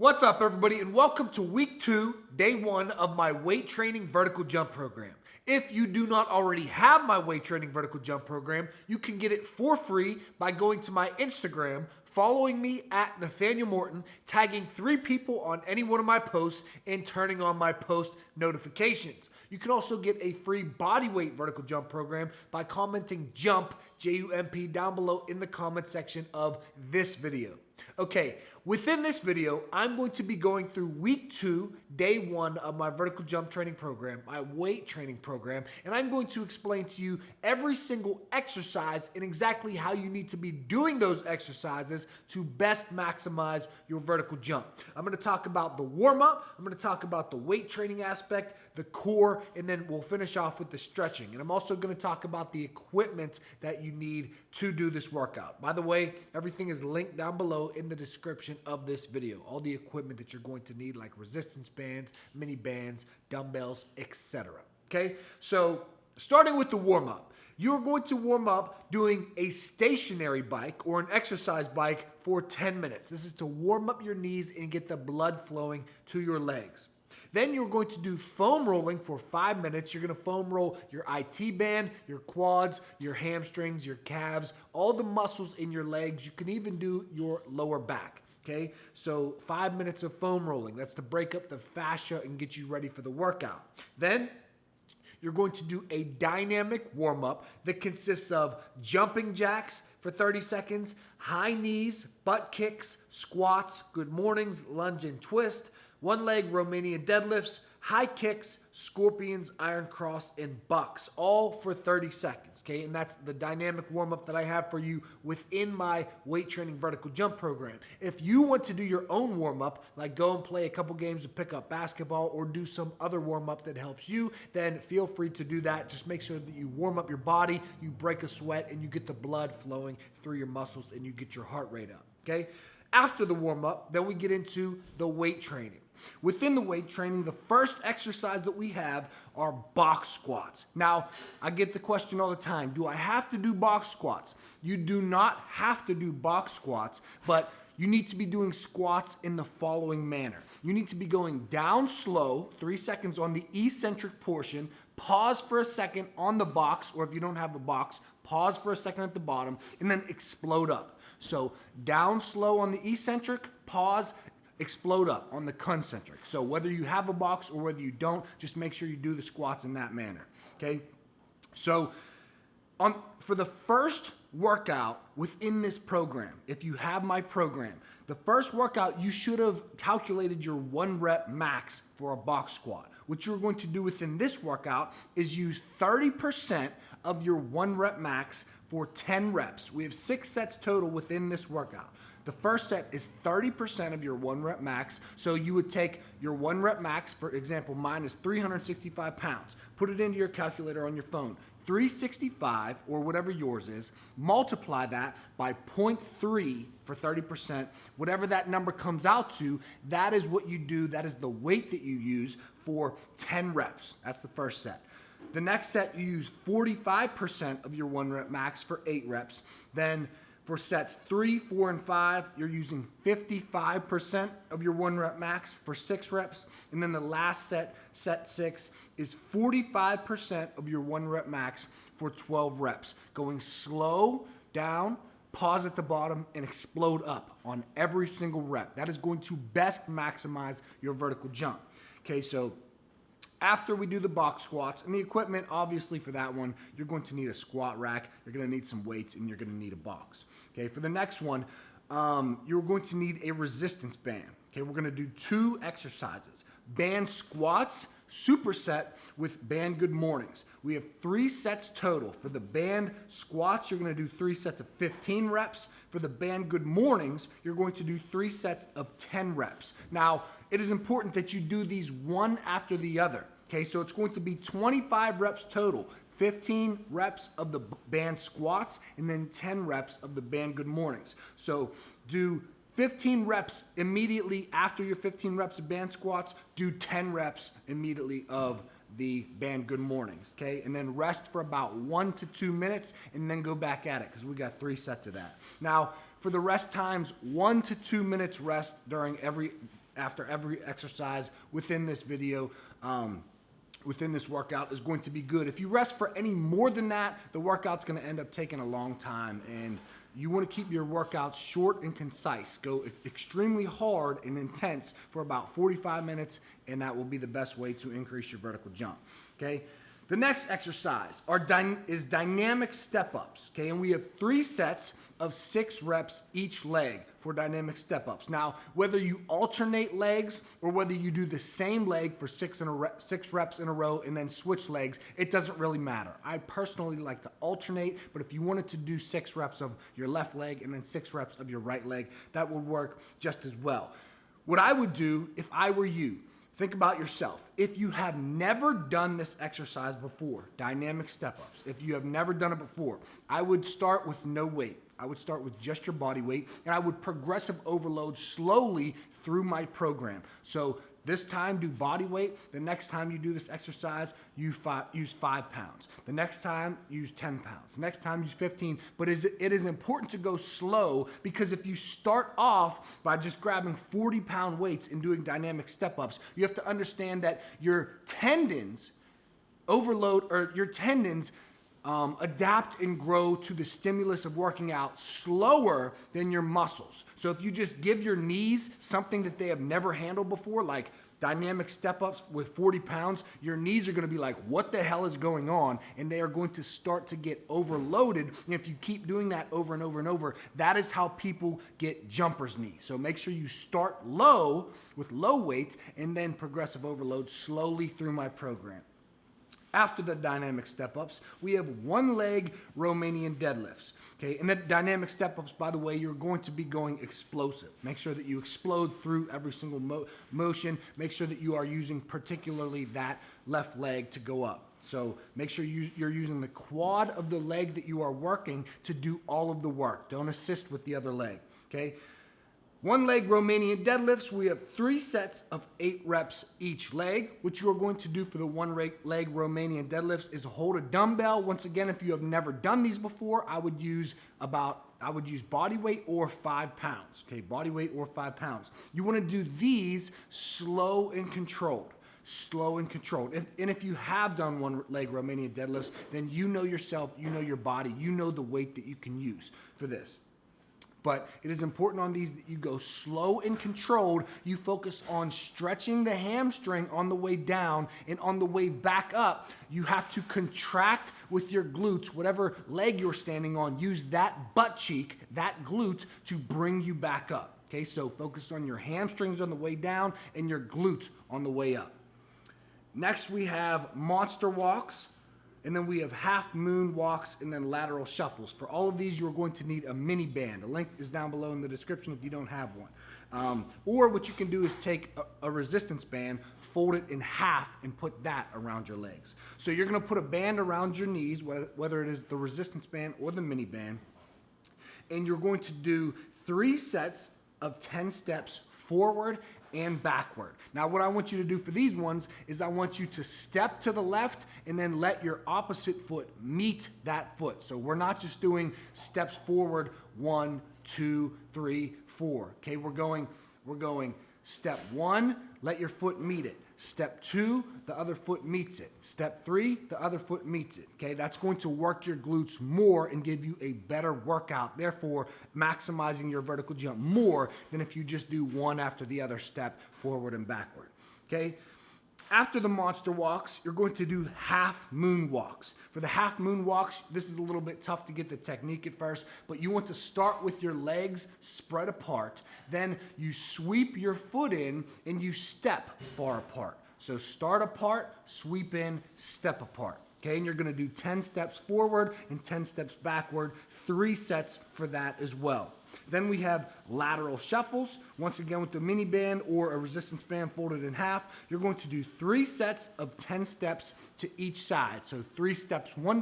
What's up, everybody, and welcome to week 2, day 1 of my weight training vertical jump program. If you do not already have my weight training vertical jump program, you can get it for free by going to my Instagram, following me at Nathanael Morton, tagging 3 people on any one of my posts, and turning on my post notifications. You can also get a free bodyweight vertical jump program by commenting JUMP, J-U-M-P, down below in the comment section of this video. Okay, within this video, I'm going to be going through week 2, day 1 of my vertical jump training program, my weight training program, and I'm going to explain to you every single exercise and exactly how you need to be doing those exercises to best maximize your vertical jump. I'm going to talk about the warm-up, I'm going to talk about the weight training aspect, the core, and then we'll finish off with the stretching. And I'm also going to talk about the equipment that you need to do this workout. By the way, everything is linked down below in the description of this video. All the equipment that you're going to need, like resistance bands, mini bands, dumbbells, etc. Okay, so starting with the warm-up. You're going to warm up doing a stationary bike or an exercise bike for 10 minutes. This is to warm up your knees and get the blood flowing to your legs. Then you're going to do foam rolling for 5 minutes. You're going to foam roll your IT band, your quads, your hamstrings, your calves, all the muscles in your legs. You can even do your lower back. Okay, so 5 minutes of foam rolling. That's to break up the fascia and get you ready for the workout. Then you're going to do a dynamic warm-up that consists of jumping jacks for 30 seconds, high knees, butt kicks, squats, good mornings, lunge and twist, one leg Romanian deadlifts, high kicks, scorpions, iron cross, and bucks, all for 30 seconds, okay? And that's the dynamic warm-up that I have for you within my weight training vertical jump program. If you want to do your own warm-up, like go and play a couple games of pickup basketball or do some other warm-up that helps you, then feel free to do that. Just make sure that you warm up your body, you break a sweat, and you get the blood flowing through your muscles and you get your heart rate up, okay? After the warm-up, then we get into the weight training. Within the weight training, the first exercise that we have are box squats. Now, I get the question all the time, do I have to do box squats? You do not have to do box squats, but you need to be doing squats in the following manner. You need to be going down slow, 3 seconds on the eccentric portion, pause for a second on the box, or if you don't have a box, pause for a second at the bottom, and then explode up. So down slow on the eccentric, pause, explode up on the concentric. So whether you have a box or whether you don't, just make sure you do the squats in that manner, okay? So for the first workout within this program, if you have my program, the first workout, you should have calculated your 1 rep max for a box squat. What you're going to do within this workout is use 30% of your 1 rep max for 10 reps. We have 6 sets total within this workout. The first set is 30% of your 1 rep max. So you would take your 1 rep max, for example, mine is 365 pounds. Put it into your calculator on your phone. 365, or whatever yours is, multiply that by 0.3 for 30%. Whatever that number comes out to, that is what you do. That is the weight that you use for 10 reps. That's the first set. The next set, you use 45% of your 1 rep max for 8 reps. Then for sets 3, 4, and 5, you're using 55% of your 1 rep max for 6 reps. And then the last set, set 6, is 45% of your 1 rep max for 12 reps. Going slow down, pause at the bottom, and explode up on every single rep. That is going to best maximize your vertical jump. Okay, so after we do the box squats, and the equipment, obviously for that one, you're going to need a squat rack, you're going to need some weights, and you're going to need a box. Okay, for the next one, you're going to need a resistance band. Okay, we're going to do 2 exercises. Band squats, superset with band good mornings. We have 3 sets total. For the band squats, you're going to do 3 sets of 15 reps. For the band good mornings, you're going to do 3 sets of 10 reps. Now, it is important that you do these one after the other. Okay, so it's going to be 25 reps total. 15 reps of the band squats, and then 10 reps of the band good mornings. So do 15 reps immediately after your 15 reps of band squats, do 10 reps immediately of the band Good Mornings, okay? And then rest for about 1 to 2 minutes and then go back at it because we got 3 sets of that. Now, for the rest times, 1 to 2 minutes rest after every exercise within this video, within this workout is going to be good. If you rest for any more than that, the workout's gonna end up taking a long time, and you wanna keep your workouts short and concise. Go extremely hard and intense for about 45 minutes, and that will be the best way to increase your vertical jump, okay? The next exercise is dynamic step-ups, okay? And we have 3 sets of 6 reps each leg for dynamic step-ups. Now, whether you alternate legs or whether you do the same leg for 6 reps in a row and then switch legs, it doesn't really matter. I personally like to alternate, but if you wanted to do 6 reps of your left leg and then 6 reps of your right leg, that would work just as well. What I would do if I were you, think about yourself. If you have never done this exercise before, dynamic step-ups, if you have never done it before, I would start with no weight. I would start with just your body weight, and I would progressive overload slowly through my program. So this time, do body weight. The next time you do this exercise, use 5 pounds. The next time, use 10 pounds. The next time, use 15. But it is important to go slow, because if you start off by just grabbing 40-pound weights and doing dynamic step-ups, you have to understand that your tendons adapt and grow to the stimulus of working out slower than your muscles. So if you just give your knees something that they have never handled before, like dynamic step-ups with 40 pounds, your knees are gonna be like, what the hell is going on? And they are going to start to get overloaded. And if you keep doing that over and over and over, that is how people get jumper's knee. So make sure you start low with low weight and then progressive overload slowly through my program. After the dynamic step-ups, we have 1-leg Romanian deadlifts, okay? And the dynamic step-ups, by the way, you're going to be going explosive. Make sure that you explode through every single motion. Make sure that you are using particularly that left leg to go up. So make sure you're using the quad of the leg that you are working to do all of the work. Don't assist with the other leg, okay? 1-leg Romanian deadlifts, we have 3 sets of 8 reps each leg. What you're going to do for the 1-leg Romanian deadlifts is hold a dumbbell. Once again, if you have never done these before, I would use body weight or 5 pounds, okay? Body weight or 5 pounds. You wanna do these slow and controlled. Slow and controlled. And if you have done 1-leg Romanian deadlifts, then you know yourself, you know your body, you know the weight that you can use for this. But it is important on these that you go slow and controlled. You focus on stretching the hamstring on the way down, and on the way back up, you have to contract with your glutes, whatever leg you're standing on, use that butt cheek, that glute, to bring you back up. Okay, so focus on your hamstrings on the way down and your glutes on the way up. Next, we have monster walks. And then we have half moon walks and then lateral shuffles. For all of these, you're going to need a mini band. A link is down below in the description if you don't have one. Or what you can do is take a resistance band, fold it in half, and put that around your legs. So you're gonna put a band around your knees, whether it is the resistance band or the mini band, and you're going to do 3 sets of 10 steps forward and backward. Now, what I want you to do for these ones is I want you to step to the left and then let your opposite foot meet that foot. So we're not just doing steps forward, 1, 2, 3, 4. Okay, we're going step 1, let your foot meet it. Step 2, the other foot meets it. Step 3, the other foot meets it. Okay, that's going to work your glutes more and give you a better workout, therefore maximizing your vertical jump more than if you just do one after the other step forward and backward. Okay, after the monster walks, you're going to do half moon walks. For the half moon walks, this is a little bit tough to get the technique at first, but you want to start with your legs spread apart. Then you sweep your foot in and you step far apart. So start apart, sweep in, step apart. Okay, and you're gonna do 10 steps forward and 10 steps backward, 3 sets for that as well. Then we have lateral shuffles. Once again, with the mini band or a resistance band folded in half, you're going to do 3 sets of 10 steps to each side. So 10 steps one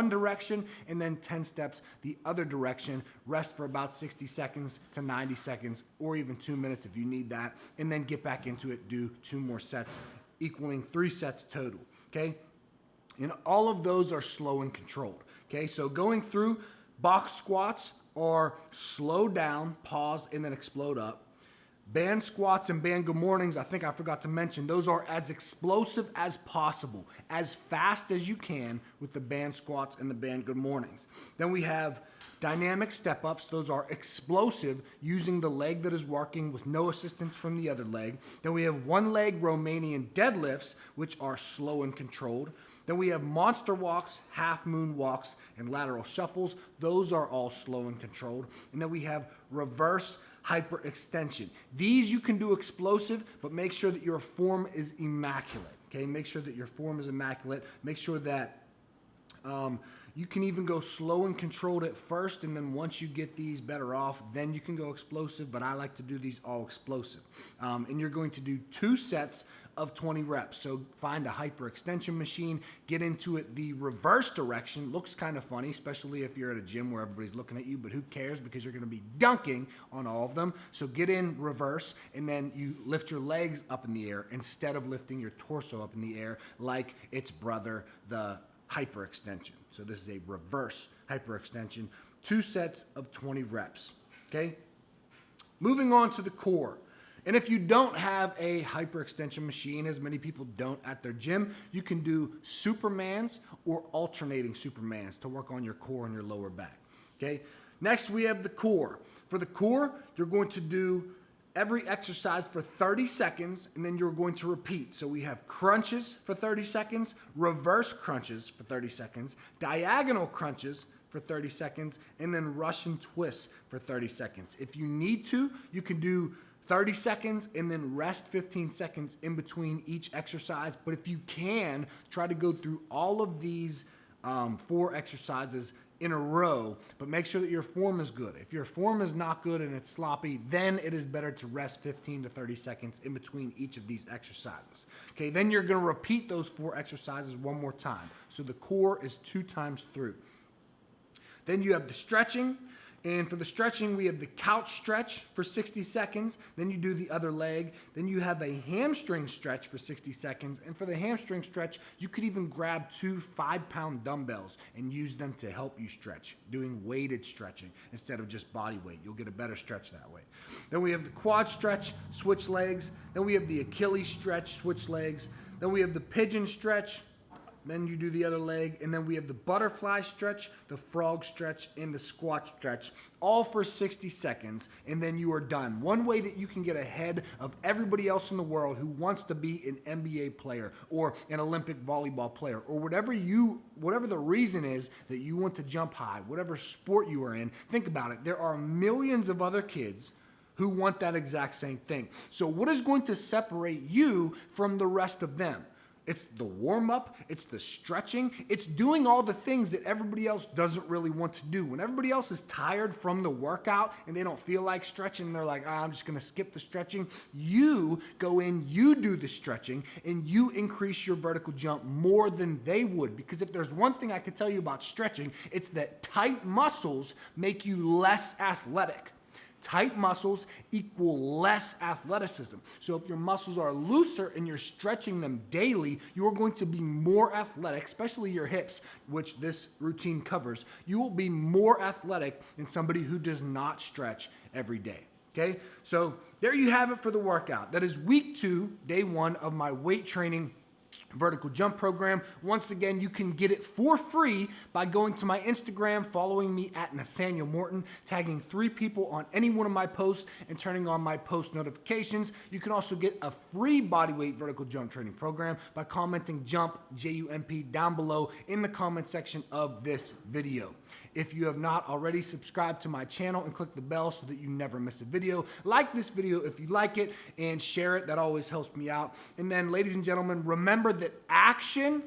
direction and then 10 steps the other direction. Rest for about 60 seconds to 90 seconds or even 2 minutes if you need that. And then get back into it, do 2 more sets equaling 3 sets total, okay? And all of those are slow and controlled, okay? So going through box squats are slow down, pause, and then explode up. Band squats and band good mornings, I think I forgot to mention, those are as explosive as possible, as fast as you can with the band squats and the band good mornings. Then we have dynamic step-ups. Those are explosive, using the leg that is working with no assistance from the other leg. Then we have one-leg Romanian deadlifts, which are slow and controlled. Then we have monster walks, half moon walks, and lateral shuffles. Those are all slow and controlled. And then we have reverse hyperextension. These you can do explosive, but make sure that your form is immaculate. Okay, make sure that your form is immaculate. Make sure that you can even go slow and controlled at first, and then once you get these better off, then you can go explosive, but I like to do these all explosive. And you're going to do 2 sets of 20 reps. So find a hyperextension machine, get into it the reverse direction. Looks kind of funny, especially if you're at a gym where everybody's looking at you, but who cares, because you're gonna be dunking on all of them. So get in reverse, and then you lift your legs up in the air instead of lifting your torso up in the air like its brother, the hyperextension. So this is a reverse hyperextension, 2 sets of 20 reps, okay? Moving on to the core. And if you don't have a hyperextension machine, as many people don't at their gym, you can do Supermans or alternating Supermans to work on your core and your lower back, okay? Next, we have the core. For the core, you're going to do every exercise for 30 seconds, and then you're going to repeat. So we have crunches for 30 seconds, reverse crunches for 30 seconds, diagonal crunches for 30 seconds, and then Russian twists for 30 seconds. If you need to, you can do 30 seconds and then rest 15 seconds in between each exercise. But if you can, try to go through all of these 4 exercises in a row, but make sure that your form is good. If your form is not good and it's sloppy, then it is better to rest 15 to 30 seconds in between each of these exercises. Okay, then you're gonna repeat those 4 exercises one more time. So the core is 2 times through. Then you have the stretching. And for the stretching, we have the couch stretch for 60 seconds. Then you do the other leg. Then you have a hamstring stretch for 60 seconds. And for the hamstring stretch, you could even grab 2 5-pound dumbbells and use them to help you stretch, doing weighted stretching instead of just body weight. You'll get a better stretch that way. Then we have the quad stretch, switch legs. Then we have the Achilles stretch, switch legs. Then we have the pigeon stretch. Then you do the other leg, and then we have the butterfly stretch, the frog stretch, and the squat stretch, all for 60 seconds, and then you are done. One way that you can get ahead of everybody else in the world who wants to be an NBA player or an Olympic volleyball player, or whatever the reason is that you want to jump high, whatever sport you are in, think about it. There are millions of other kids who want that exact same thing. So what is going to separate you from the rest of them? It's the warm-up, it's the stretching, it's doing all the things that everybody else doesn't really want to do. When everybody else is tired from the workout and they don't feel like stretching, they're like, I'm just gonna skip the stretching. You go in, you do the stretching, and you increase your vertical jump more than they would. Because if there's one thing I can tell you about stretching, it's that tight muscles make you less athletic. Tight muscles equal less athleticism. So if your muscles are looser and you're stretching them daily, you're going to be more athletic, especially your hips, which this routine covers. You will be more athletic than somebody who does not stretch every day. Okay? So there you have it for the workout. That is week 2, day 1 of my weight training vertical jump program. Once again, you can get it for free by going to my Instagram, following me at Nathanael Morton, tagging 3 people on any one of my posts, and turning on my post notifications. You can also get a free bodyweight vertical jump training program by commenting JUMP, J-U-M-P, down below in the comment section of this video. If you have not already, subscribe to my channel and click the bell so that you never miss a video. Like this video if you like it, and share it. That always helps me out. And then, ladies and gentlemen, remember that action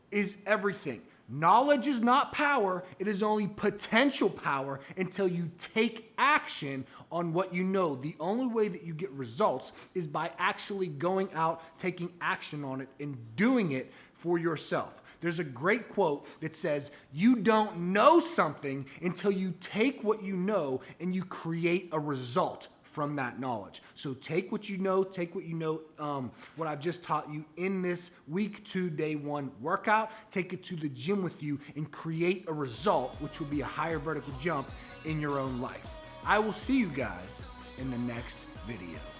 is everything. Knowledge is not power. It is only potential power until you take action on what you know. The only way that you get results is by actually going out, taking action on it, and doing it for yourself. There's a great quote that says, you don't know something until you take what you know and you create a result from that knowledge. So take what you know, what I've just taught you in this week 2, day 1 workout, take it to the gym with you and create a result, which will be a higher vertical jump in your own life. I will see you guys in the next video.